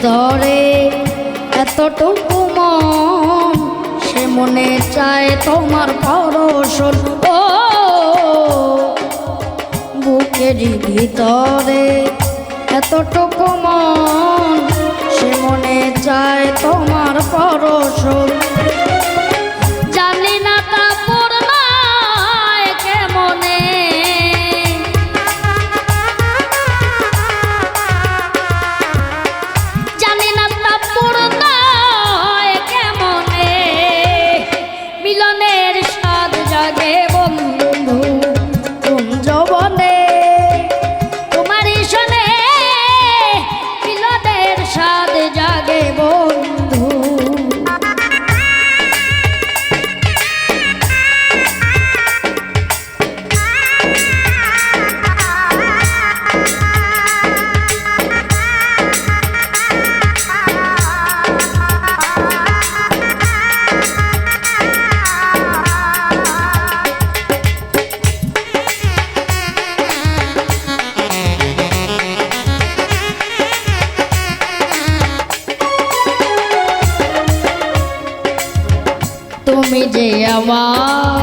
ভিতরে এতটুকু মন, সে মনে চায় তোমার পরশন। ও বুকেরই ভিতরে এতটুকু মন, সে মনে চায় তোমার পরশন। জানি না তা পূর্ণ কেমনে, জানি না তা পূর্ণ কেমনে, মিলনের স্বাদ জাগে বন্ধু কোন যৌবনে, তোমারই শোনে মিলনের স্বাদ জাগে বন্ধু। তুমি যে আমার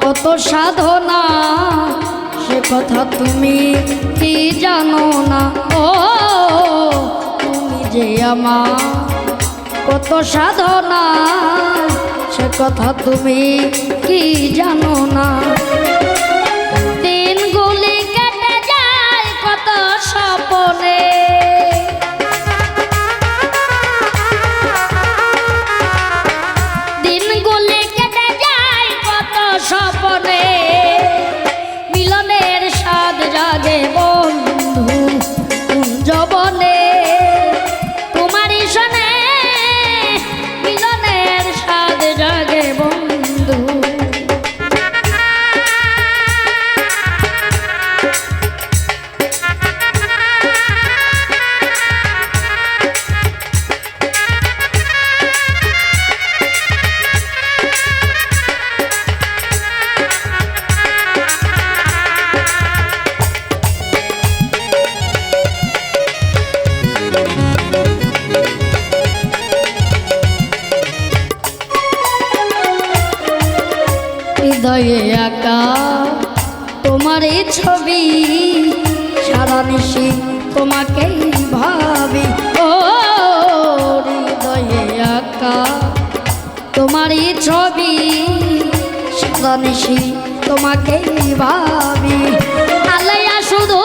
কত সাধনা, সে কথা তুমি কি জানো না। ও তুমি যে আমার কত সাধনা, সে কথা তুমি কি জানো না। দিনগুলি কেটে যায় কত স্বপ্নে, স্বপ্নে মিলনের স্বাদ জাগে বন্ধু কোন যৌবনে, তোমারই শোনে মিলনের স্বাদ জাগে বন্ধু। হৃদয়ে আঁকা তোমার এই ছবি, সারা নিশি তোমাকেই ভাবি। ও হৃদয়ে আঁকা তোমার এই ছবি, সারা নিশি তোমাকেই ভাবি। আলাইয়া শুধু